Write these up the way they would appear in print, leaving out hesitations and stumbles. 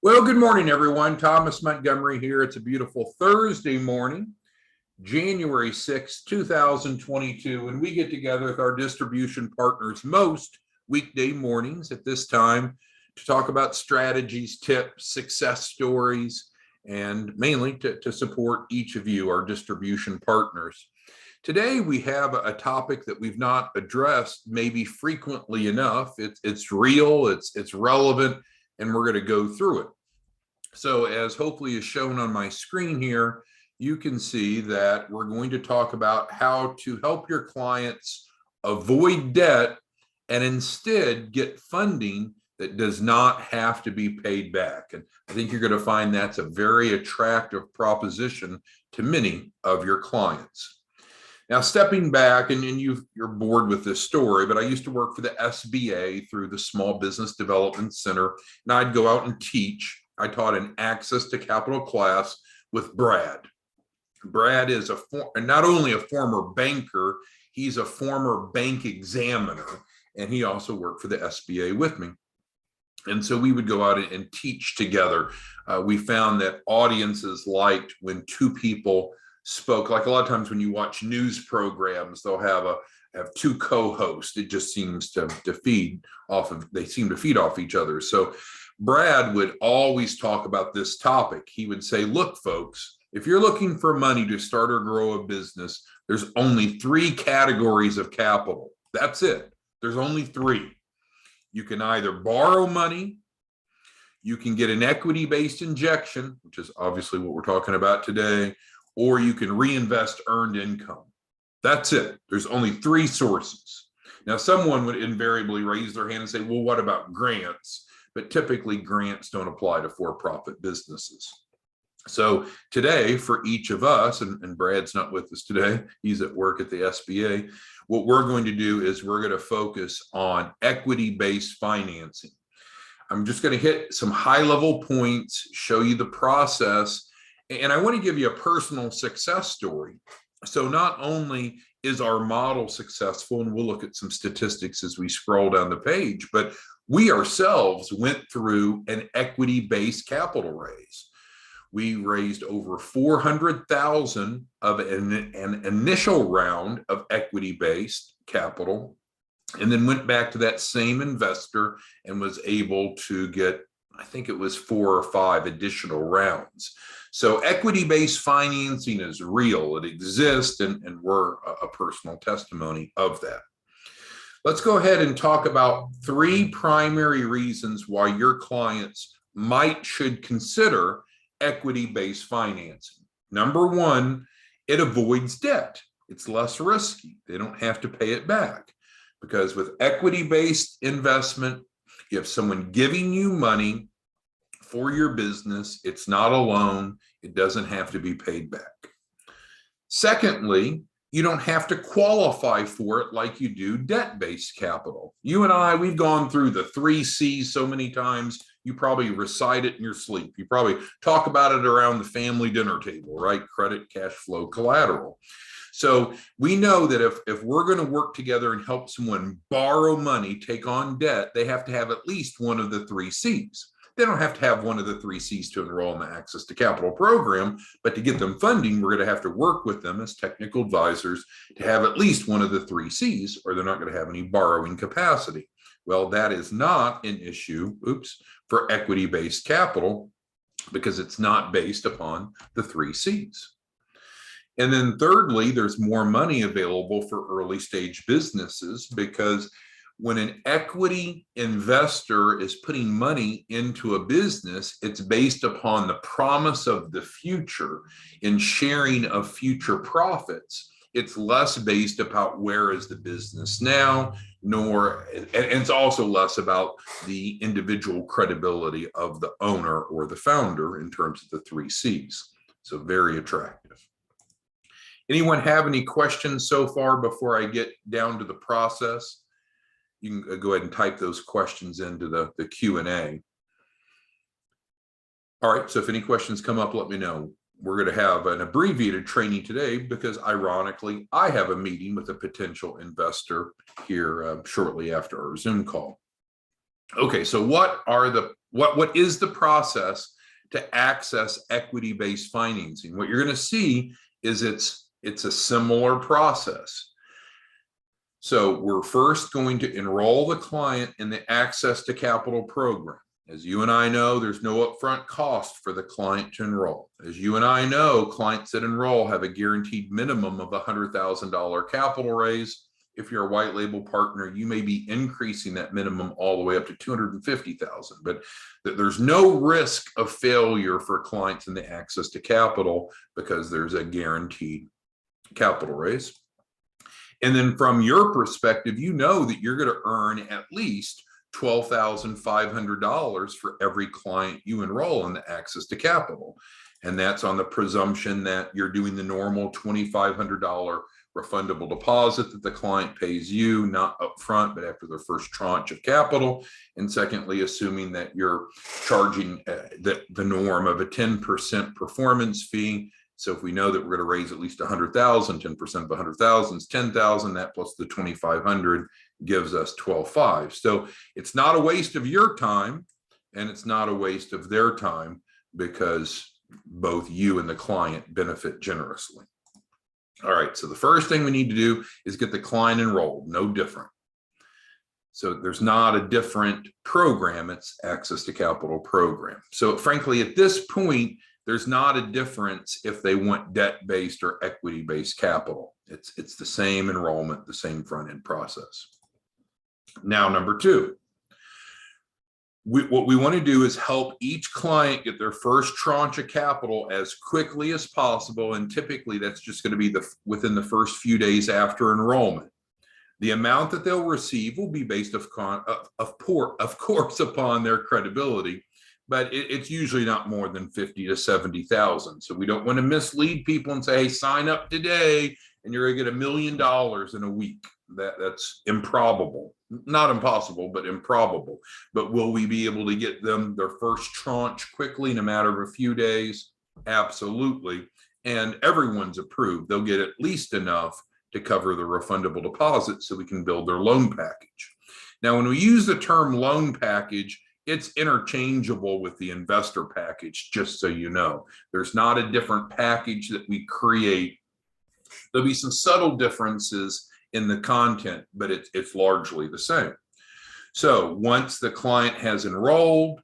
Well, good morning, everyone. Thomas Montgomery here. It's a beautiful Thursday morning, January 6th, 2022, and we get together with our distribution partners most weekday mornings at this time to talk about strategies, tips, success stories, and mainly to support each of you, our distribution partners. Today, we have a topic that we've not addressed maybe frequently enough. It's real, it's relevant, and we're going to go through it. So as hopefully is shown on my screen here, you can see that we're going to talk about how to help your clients avoid debt and instead get funding that does not have to be paid back. And I think you're going to find that's a very attractive proposition to many of your clients. Now, stepping back, and you're bored with this story, but I used to work for the SBA through the Small Business Development Center, and I'd go out and teach. I taught an access to capital class with Brad. Brad is not only a former banker, he's a former bank examiner, and he also worked for the SBA with me. And so we would go out and teach together. We found that audiences liked when two people spoke. Like a lot of times when you watch news programs, they'll have two co-hosts. It just seems to feed off of, they seem to feed off each other. So Brad would always talk about this topic. He would say, look, folks, if you're looking for money to start or grow a business, there's only three categories of capital. That's it. There's only three. You can either borrow money, you can get an equity-based injection, which is obviously what we're talking about today, or you can reinvest earned income. That's it. There's only three sources. Now, someone would invariably raise their hand and say, well, what about grants? But typically grants don't apply to for-profit businesses. So today, for each of us, and Brad's not with us today, he's at work at the SBA, what we're going to do is we're going to focus on equity-based financing. I'm just going to hit some high-level points, show you the process, and I want to give you a personal success story. So not only is our model successful, and we'll look at some statistics as we scroll down the page, but we ourselves went through an equity-based capital raise. We raised over $400,000 of an initial round of equity-based capital, and then went back to that same investor and was able to get, I think it was 4 or 5 additional rounds. So equity-based financing is real. It exists, and we're a personal testimony of that. Let's go ahead and talk about 3 primary reasons why your clients should consider equity-based financing. Number 1, it avoids debt. It's less risky. They don't have to pay it back. Because with equity-based investment, you have someone giving you money for your business. It's not a loan. It doesn't have to be paid back. Secondly, you don't have to qualify for it like you do debt-based capital. You and I, we've gone through the 3 C's so many times, you probably recite it in your sleep. You probably talk about it around the family dinner table, right? Credit, cash flow, collateral. So we know that if we're going to work together and help someone borrow money, take on debt, they have to have at least one of the 3 C's. They don't have to have one of the 3 C's to enroll in the Access to Capital program, but to get them funding, we're going to have to work with them as technical advisors to have at least one of the 3 C's, or they're not going to have any borrowing capacity. Well, that is not an issue, for equity-based capital, because it's not based upon the 3 C's. And then thirdly, there's more money available for early stage businesses, because when an equity investor is putting money into a business, it's based upon the promise of the future and sharing of future profits. It's less based about where is the business now, and it's also less about the individual credibility of the owner or the founder in terms of the 3 C's. So very attractive. Anyone have any questions so far before I get down to the process? You can go ahead and type those questions into the Q&A. All right, so if any questions come up, let me know. We're going to have an abbreviated training today because, ironically, I have a meeting with a potential investor here shortly after our Zoom call. Okay, so what is the process to access equity-based financing? What you're going to see is it's a similar process. So we're first going to enroll the client in the Access to Capital program. As you and I know, there's no upfront cost for the client to enroll. As you and I know, clients that enroll have a guaranteed minimum of $100,000 capital raise. If you're a white label partner, you may be increasing that minimum all the way up to $250,000. But there's no risk of failure for clients in the Access to Capital because there's a guaranteed capital raise. And then from your perspective, you know that you're going to earn at least $12,500 for every client you enroll in the Access to Capital. And that's on the presumption that you're doing the normal $2,500 refundable deposit that the client pays you, not upfront, but after their first tranche of capital. And secondly, assuming that you're charging the norm of a 10% performance fee. So if we know that we're going to raise at least 100,000, 10% of 100,000 is 10,000. That plus the 2,500 gives us 12,500. So it's not a waste of your time, and it's not a waste of their time because both you and the client benefit generously. All right, so the first thing we need to do is get the client enrolled, no different. So there's not a different program, it's Access to Capital program. So frankly, at this point, there's not a difference if they want debt-based or equity-based capital. It's the same enrollment, the same front-end process. Now, number two, what we want to do is help each client get their first tranche of capital as quickly as possible. And typically that's just going to be within the first few days after enrollment. The amount that they'll receive will be based of course upon their credibility, but it's usually not more than 50 to 70,000. So we don't want to mislead people and say, hey, sign up today and you're going to get $1 million in a week. That's improbable. Not impossible, but improbable. But will we be able to get them their first tranche quickly in a matter of a few days? Absolutely. And everyone's approved. They'll get at least enough to cover the refundable deposit so we can build their loan package. Now, when we use the term loan package, it's interchangeable with the investor package, just so you know. There's not a different package that we create. There'll be some subtle differences in the content, but it's largely the same. So once the client has enrolled,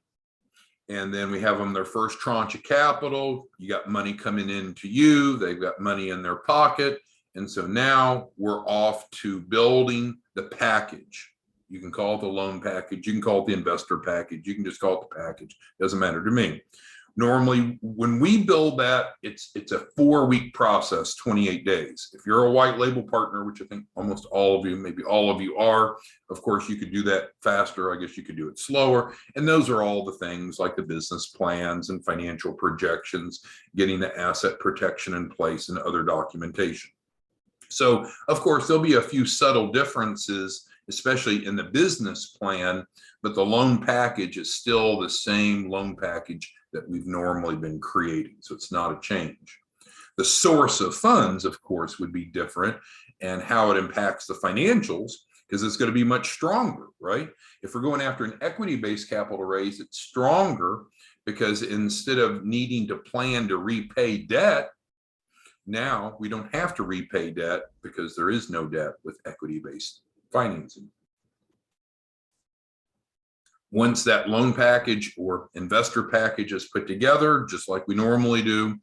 and then we have them their first tranche of capital, you got money coming in to you, they've got money in their pocket. And so now we're off to building the package. You can call it the loan package, you can call it the investor package, you can just call it the package, doesn't matter to me. Normally, when we build that, it's a 4-week process, 28 days. If you're a white label partner, which I think almost all of you, maybe all of you are, of course, you could do that faster. I guess you could do it slower. And those are all the things like the business plans and financial projections, getting the asset protection in place and other documentation. So, of course, there'll be a few subtle differences, especially in the business plan, but the loan package is still the same loan package that we've normally been creating. So it's not a change. The source of funds, of course, would be different, and how it impacts the financials, because it's going to be much stronger, right? If we're going after an equity-based capital raise, it's stronger because instead of needing to plan to repay debt, now we don't have to repay debt because there is no debt with equity-based financing. Once that loan package or investor package is put together, just like we normally do,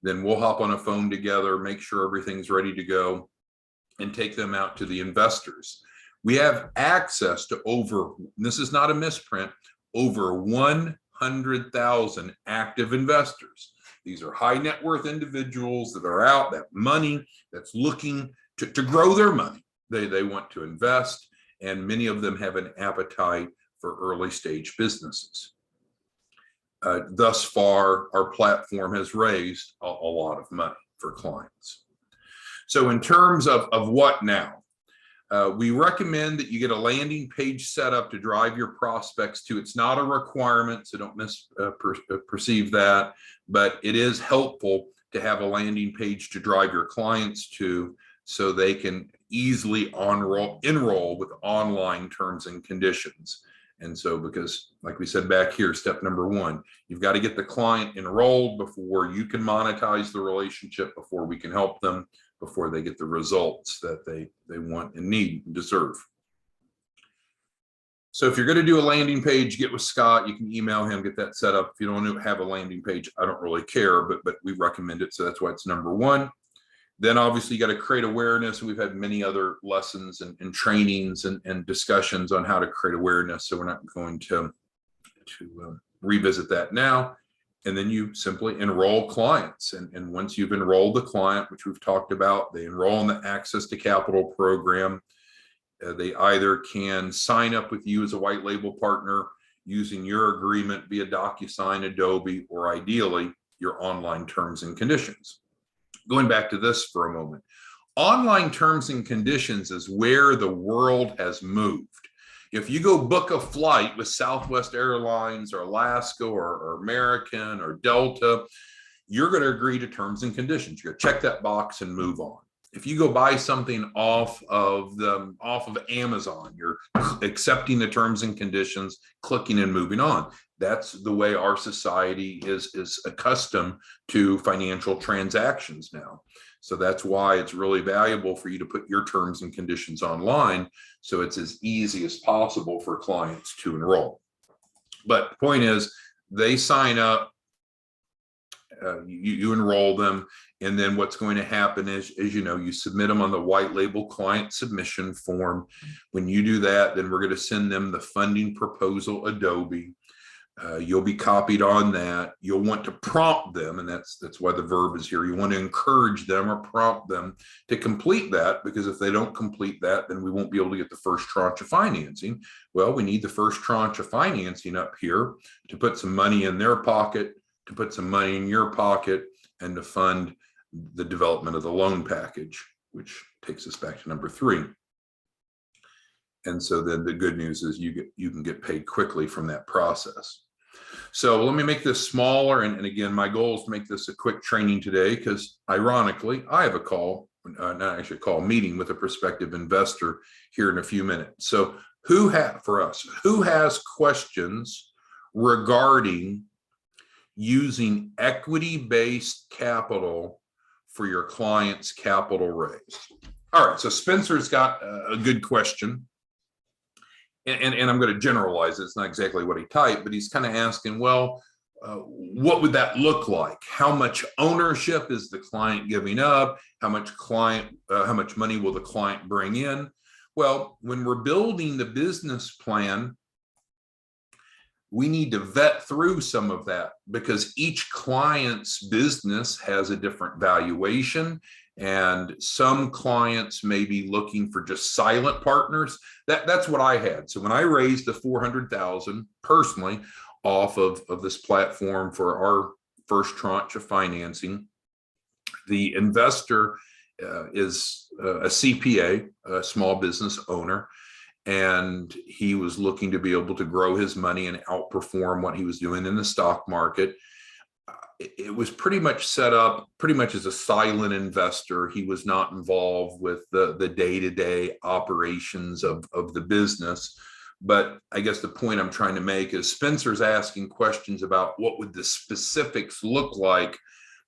then we'll hop on a phone together, make sure everything's ready to go, and take them out to the investors. We have access to over, this is not a misprint, over 100,000 active investors. These are high net worth individuals that are out, that money, that's looking to grow their money. They want to invest, and many of them have an appetite for early stage businesses. Thus far, our platform has raised a lot of money for clients. So in terms of what now, we recommend that you get a landing page set up to drive your prospects to. It's not a requirement, so don't perceive that, but it is helpful to have a landing page to drive your clients to, so they can easily enroll with online terms and conditions. And so, because like we said back here, step number one, you've got to get the client enrolled before you can monetize the relationship, before we can help them, before they get the results that they want and need and deserve. So if you're going to do a landing page, get with Scott. You can email him, get that set up. If you don't have a landing page, I don't really care, but we recommend it. So that's why it's number one. Then obviously you got to create awareness. We've had many other lessons and trainings and discussions on how to create awareness. So we're not going to revisit that now. And then you simply enroll clients. And once you've enrolled the client, which we've talked about, they enroll in the Access to Capital program. They either can sign up with you as a white label partner using your agreement via DocuSign, Adobe, or ideally your online terms and conditions. Going back to this for a moment, online terms and conditions is where the world has moved. If you go book a flight with Southwest Airlines or Alaska or American or Delta, you're going to agree to terms and conditions. You're going to check that box and move on. If you go buy something off of Amazon, you're accepting the terms and conditions, clicking and moving on. That's the way our society is accustomed to financial transactions now. So that's why it's really valuable for you to put your terms and conditions online, so it's as easy as possible for clients to enroll. But the point is, they sign up, you enroll them, and then what's going to happen is, as you know, you submit them on the white label client submission form. When you do that, then we're going to send them the funding proposal Adobe. You'll be copied on that. You'll want to prompt them, and that's why the verb is here. You want to encourage them or prompt them to complete that, because if they don't complete that, then we won't be able to get the first tranche of financing. Well, we need the first tranche of financing up here to put some money in their pocket, to put some money in your pocket, and to fund the development of the loan package, which takes us back to number 3. And so then the good news is you can get paid quickly from that process. So let me make this smaller. And again, my goal is to make this a quick training today, because ironically, I have a call, not actually a call, meeting with a prospective investor here in a few minutes. So who has questions regarding using equity-based capital for your client's capital raise? All right, so Spencer's got a good question. And I'm going to generalize it. It's not exactly what he typed, but he's kind of asking, well, what would that look like? How much ownership is the client giving up? How much money will the client bring in? Well, when we're building the business plan, we need to vet through some of that, because each client's business has a different valuation. And some clients may be looking for just silent partners. That's what I had. So when I raised the $400,000 personally off of this platform for our first tranche of financing, the investor is a CPA, a small business owner, and he was looking to be able to grow his money and outperform what he was doing in the stock market. It was pretty much set up pretty much as a silent investor. He was not involved with the day-to-day operations of the business. But I guess the point I'm trying to make is Spencer's asking questions about what would the specifics look like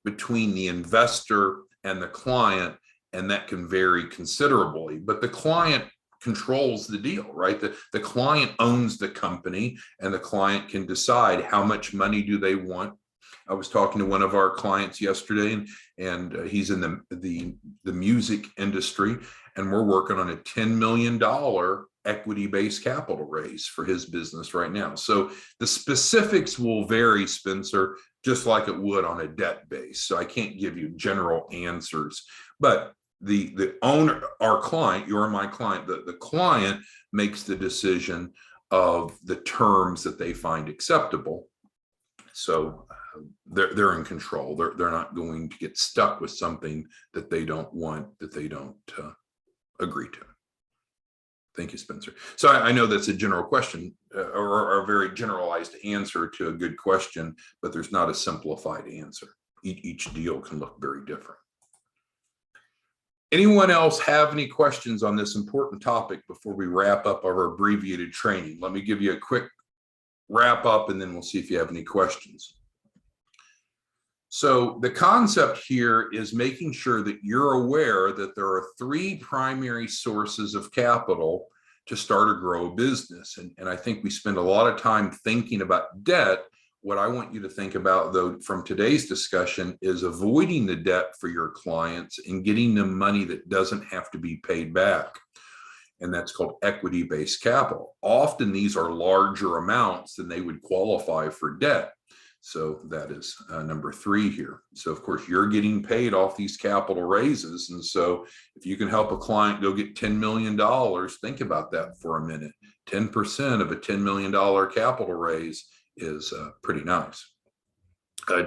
between the investor and the client, and that can vary considerably. But the client controls the deal, right? The client owns the company, and the client can decide how much money do they want. I was talking to one of our clients yesterday, and he's in the music industry, and we're working on a $10 million equity-based capital raise for his business right now. So the specifics will vary, Spencer, just like it would on a debt base. So I can't give you general answers, but the owner, our client, you're my client, the client makes the decision of the terms that they find acceptable. So they're in control. They're not going to get stuck with something that they don't want, that they don't agree to. Thank you, Spencer. So I know that's a general question, or a very generalized answer to a good question, but there's not a simplified answer. Each deal can look very different. Anyone else have any questions on this important topic before we wrap up our abbreviated training? Let me give you a quick wrap up and then we'll see if you have any questions. So the concept here is making sure that you're aware that there are three primary sources of capital to start or grow a business. And I think we spend a lot of time thinking about debt. What I want you to think about, though, from today's discussion is avoiding the debt for your clients and getting them money that doesn't have to be paid back. And that's called equity-based capital. Often these are larger amounts than they would qualify for debt. So that is number 3 here. So of course you're getting paid off these capital raises. And so if you can help a client go get $10 million, think about that for a minute. 10% of a $10 million capital raise is pretty nice.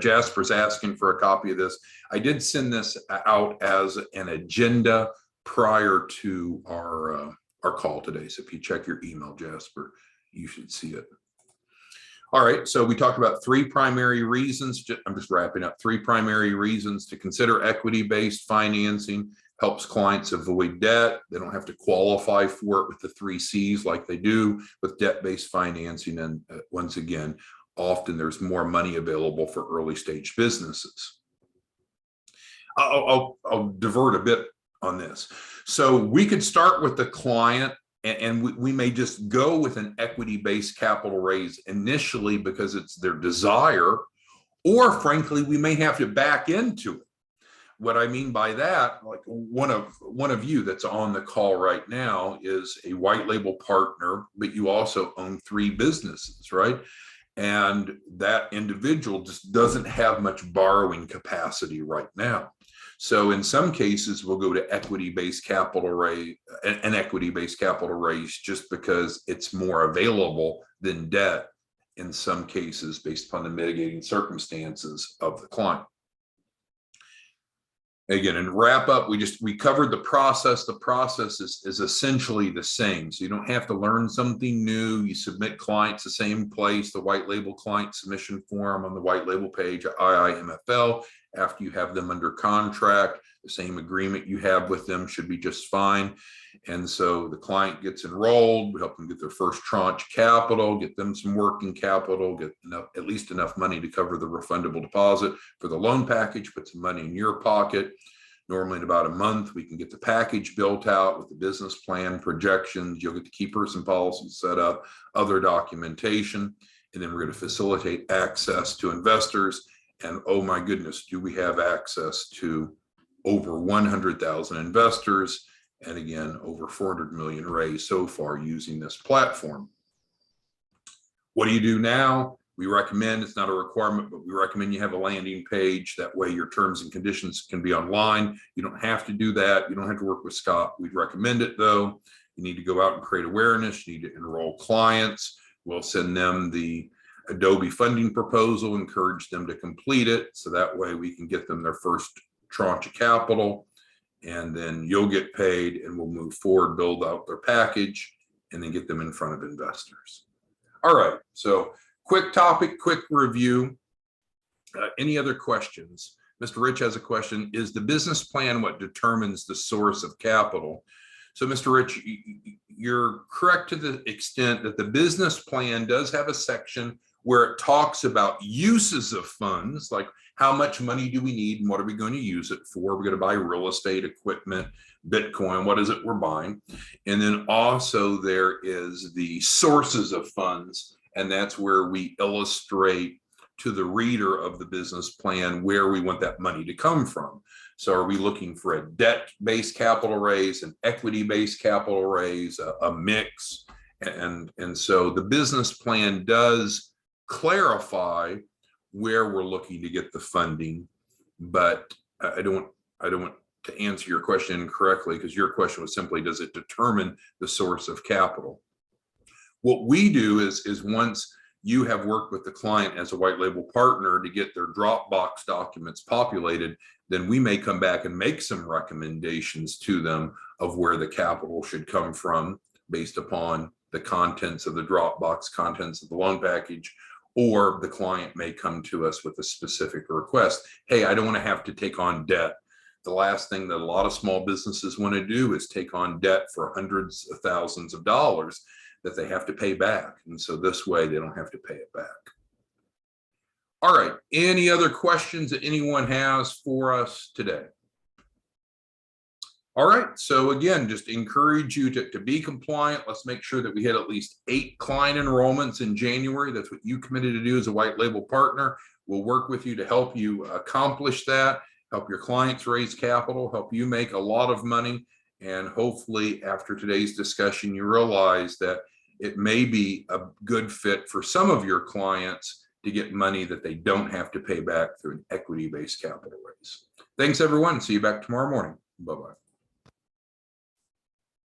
Jasper's asking for a copy of this. I did send this out as an agenda prior to our call today. So if you check your email, Jasper, you should see it. All right, so we talked about 3 primary reasons. I'm just wrapping up. 3 primary reasons to consider equity-based financing. Helps clients avoid debt. They don't have to qualify for it with the 3 C's like they do with debt-based financing. And once again, often there's more money available for early stage businesses. I'll divert a bit on this. So we could start with the client and we may just go with an equity-based capital raise initially because it's their desire, or frankly, we may have to back into it. What I mean by that, like one of you that's on the call right now is a white label partner, but you also own 3 businesses, right? And that individual just doesn't have much borrowing capacity right now. So in some cases, we'll go to equity-based capital raise, an equity-based capital raise, just because it's more available than debt in some cases based upon the mitigating circumstances of the client. Again, and wrap up, we covered the process. The process is essentially the same. So you don't have to learn something new. You submit clients the same place, the white label client submission form on the white label page at IIMFL. After you have them under contract, the same agreement you have with them should be just fine. And so the client gets enrolled, we help them get their first tranche capital, get them some working capital, get at least enough money to cover the refundable deposit for the loan package, put some money in your pocket. Normally in about a month, we can get the package built out with the business plan, projections. You'll get the key person policy set up, other documentation, and then we're going to facilitate access to investors. And oh my goodness, do we have access to over 100,000 investors? And again, over 400 million raised so far using this platform. What do you do now? We recommend, it's not a requirement, but we recommend you have a landing page. That way your terms and conditions can be online. You don't have to do that. You don't have to work with Scott. We'd recommend it though. You need to go out and create awareness. You need to enroll clients. We'll send them the Adobe funding proposal, encourage them to complete it. So that way we can get them their first tranche of capital. And then you'll get paid and we'll move forward, build out their package, and then get them in front of investors. All right, so quick topic, quick review. Any other questions? Mr. Rich has a question. Is the business plan what determines the source of capital? So Mr. Rich, you're correct to the extent that the business plan does have a section where it talks about uses of funds, like how much money do we need and what are we going to use it for? We're going to buy real estate, equipment, Bitcoin, what is it we're buying? And then also there is the sources of funds, and that's where we illustrate to the reader of the business plan where we want that money to come from. So are we looking for a debt-based capital raise, an equity-based capital raise, a mix? And so the business plan does clarify where we're looking to get the funding, but I don't want to answer your question incorrectly, because your question was simply, does it determine the source of capital? What we do is once you have worked with the client as a white label partner to get their Dropbox documents populated, then we may come back and make some recommendations to them of where the capital should come from based upon the contents of the Dropbox, contents of the loan package, or the client may come to us with a specific request. Hey, I don't want to have to take on debt the last thing that a lot of small businesses want to do is take on debt for hundreds of thousands of dollars that they have to pay back. And so this way they don't have to pay it back. All right, any other questions that anyone has for us today? All right, so again, just encourage you to be compliant. Let's make sure that we had at least 8 client enrollments in January. That's what you committed to do as a white label partner. We'll work with you to help you accomplish that, help your clients raise capital, help you make a lot of money. And hopefully after today's discussion, you realize that it may be a good fit for some of your clients to get money that they don't have to pay back through an equity-based capital raise. Thanks, everyone. See you back tomorrow morning. Bye-bye.